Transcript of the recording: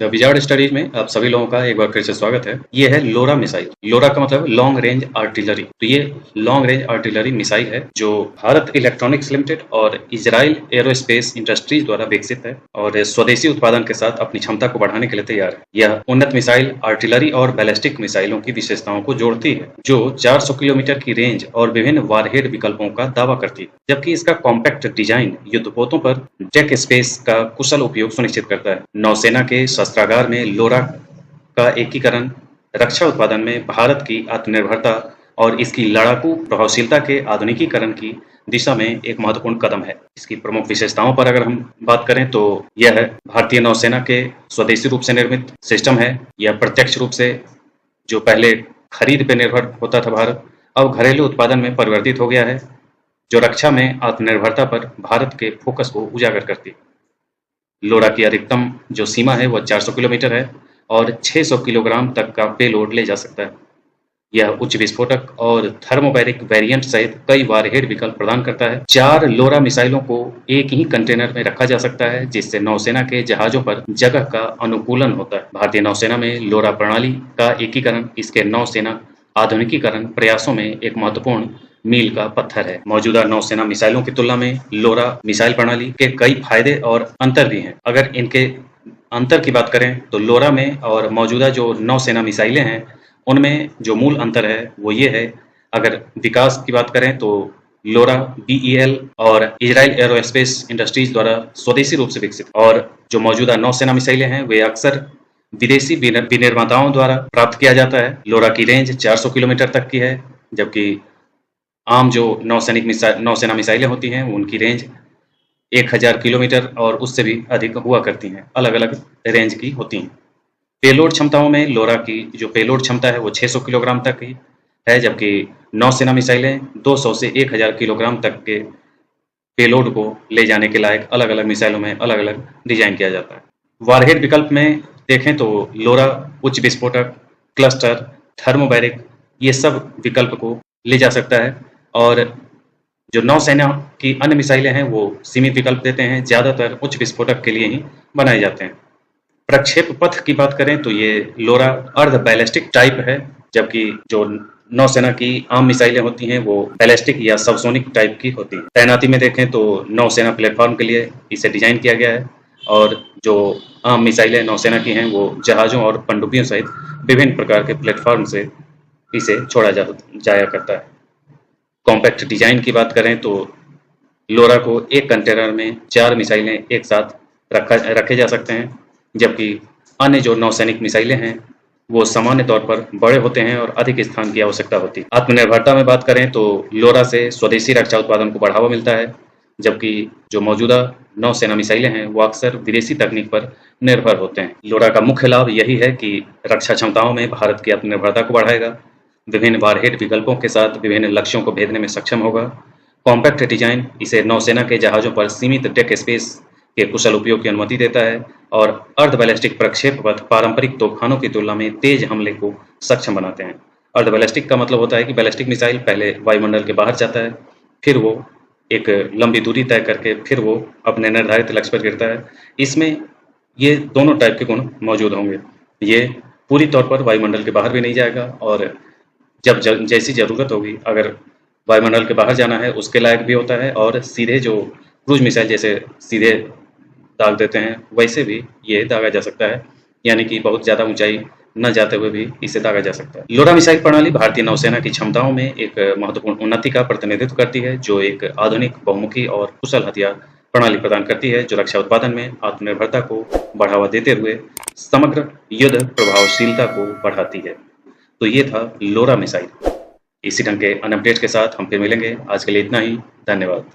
The wizard studies में आप सभी लोगों का एक बार फिर से स्वागत है। ये है लोरा मिसाइल। लोरा का मतलब लॉन्ग रेंज आर्टिलरी। तो ये लॉन्ग रेंज आर्टिलरी मिसाइल है जो भारत इलेक्ट्रॉनिक्स लिमिटेड और इजराइल एरोस्पेस इंडस्ट्रीज द्वारा विकसित है और स्वदेशी उत्पादन के साथ अपनी क्षमता को बढ़ाने के लिए तैयार है। यह उन्नत मिसाइल आर्टिलरी और बैलिस्टिक मिसाइलों की विशेषताओं को जोड़ती है जो 400 किलोमीटर की रेंज और विभिन्न वारहेड विकल्पों का दावा करती है, जबकि इसका कॉम्पैक्ट डिजाइन युद्धपोतों पर डेक स्पेस का कुशल उपयोग सुनिश्चित करता है। नौसेना के शस्त्रागार में लोरा का एकीकरण रक्षा उत्पादन में भारत की आत्मनिर्भरता और इसकी लड़ाकू प्रभावशीलता के आधुनिकीकरण की दिशा में एक महत्वपूर्ण कदम है। इसकी प्रमुख विशेषताओं पर अगर हम बात करें तो यह भारतीय नौसेना के स्वदेशी रूप से निर्मित सिस्टम है। यह प्रत्यक्ष रूप से जो पहले खरीद पर निर्भर होता था भारत, अब घरेलू उत्पादन में परिवर्तित हो गया है, जो रक्षा में आत्मनिर्भरता पर भारत के फोकस को उजागर करती है। लोरा की अधिकतम जो सीमा है वह 400 किलोमीटर है और 600 किलोग्राम तक का पेलोड ले जा सकता है। यह उच्च विस्फोटक और थर्मोबैरिक वेरिएंट सहित कई वारहेड विकल्प प्रदान करता है। 4 लोरा मिसाइलों को एक ही कंटेनर में रखा जा सकता है, जिससे नौसेना के जहाजों पर जगह का अनुकूलन होता है। भारतीय नौसेना में लोरा प्रणाली का एकीकरण इसके नौसेना आधुनिकीकरण प्रयासों में एक महत्वपूर्ण मील का पत्थर है। मौजूदा नौसेना मिसाइलों की तुलना में लोरा मिसाइल प्रणाली के कई फायदे और अंतर भी हैं। अगर इनके अंतर की बात करें तो लोरा में और मौजूदा जो नौसेना मिसाइलें हैं उनमें जो मूल अंतर है वो ये है। अगर विकास की बात करें तो लोरा BEL और इजराइल एरोस्पेस इंडस्ट्रीज द्वारा स्वदेशी रूप से विकसित, और जो मौजूदा नौसेना मिसाइलें हैं वे अक्सर विदेशी विनिर्माताओं द्वारा प्राप्त किया जाता है। लोरा की रेंज 400 किलोमीटर तक की है, जबकि आम जो नौसेना मिसाइलें होती हैं उनकी रेंज 1000 किलोमीटर और उससे भी अधिक हुआ करती हैं, अलग अलग रेंज की होती हैं। पेलोड क्षमताओं में लोरा की जो पेलोड क्षमता है वो 600 किलोग्राम तक की है, जबकि नौसेना मिसाइलें 200 से 1000 किलोग्राम तक के पेलोड को ले जाने के लायक अलग अलग मिसाइलों में अलग अलग डिजाइन किया जाता है। वारहेड विकल्प में देखें तो लोरा उच्च विस्फोटक, क्लस्टर, थर्मोबैरिक ये सब विकल्प को ले जा सकता है, और जो नौसेना की अन्य मिसाइलें हैं वो सीमित विकल्प देते हैं, ज़्यादातर उच्च विस्फोटक के लिए ही बनाए जाते हैं। प्रक्षेप पथ की बात करें तो ये लोरा अर्ध बैलिस्टिक टाइप है, जबकि जो नौसेना की आम मिसाइलें होती हैं वो बैलिस्टिक या सबसोनिक टाइप की होती हैं। तैनाती में देखें तो नौसेना प्लेटफॉर्म के लिए इसे डिजाइन किया गया है, और जो आम मिसाइलें नौसेना की हैं वो जहाज़ों और पनडुब्बियों सहित विभिन्न प्रकार के प्लेटफॉर्म से इसे छोड़ा जाया करता है। कॉम्पैक्ट डिजाइन की बात करें तो लोरा को एक कंटेनर में 4 मिसाइलें एक साथ रखे जा सकते हैं, जबकि अन्य जो नौसैनिक मिसाइलें हैं वो सामान्य तौर पर बड़े होते हैं और अधिक स्थान की आवश्यकता होती है। आत्मनिर्भरता में बात करें तो लोरा से स्वदेशी रक्षा उत्पादन को बढ़ावा मिलता है, जबकि जो मौजूदा नौसेना मिसाइलें हैं वो अक्सर विदेशी तकनीक पर निर्भर होते हैं। लोरा का मुख्य लाभ यही है कि रक्षा क्षमताओं में भारत की आत्मनिर्भरता को बढ़ाएगा, विभिन्न वारहेड विकल्पों के साथ विभिन्न लक्ष्यों को भेदने में सक्षम होगा। कॉम्पैक्ट डिजाइन इसे नौसेना के जहाज़ों पर सीमित डेक स्पेस के कुशल उपयोग की अनुमति देता है, और अर्ध बैलिस्टिक प्रक्षेप पथ पारंपरिक तोपखानों की तुलना में तेज हमले को सक्षम बनाते हैं। अर्ध बैलिस्टिक का मतलब होता है कि बैलिस्टिक मिसाइल पहले वायुमंडल के बाहर जाता है, फिर वो एक लंबी दूरी तय करके फिर वो अपने निर्धारित लक्ष्य पर गिरता है। इसमें ये दोनों टाइप के गुण मौजूद होंगे। ये पूरी तौर पर वायुमंडल के बाहर भी नहीं जाएगा, और जब जैसी ज़रूरत होगी अगर वायुमंडल के बाहर जाना है उसके लायक भी होता है, और सीधे जो क्रूज मिसाइल जैसे सीधे दाग देते हैं वैसे भी ये दागा जा सकता है, यानी कि बहुत ज़्यादा ऊंचाई न जाते हुए भी इसे दागा जा सकता है। लोरा मिसाइल प्रणाली भारतीय नौसेना की क्षमताओं में एक महत्वपूर्ण उन्नति का प्रतिनिधित्व करती है, जो एक आधुनिक बहुमुखी और कुशल हथियार प्रणाली प्रदान करती है जो रक्षा उत्पादन में आत्मनिर्भरता को बढ़ावा देते हुए समग्र युद्ध प्रभावशीलता को बढ़ाती है। तो ये था लोरा मिसाइल। इसी ढंग के अन्य अपडेट्स के साथ हम फिर मिलेंगे। आज के लिए इतना ही। धन्यवाद।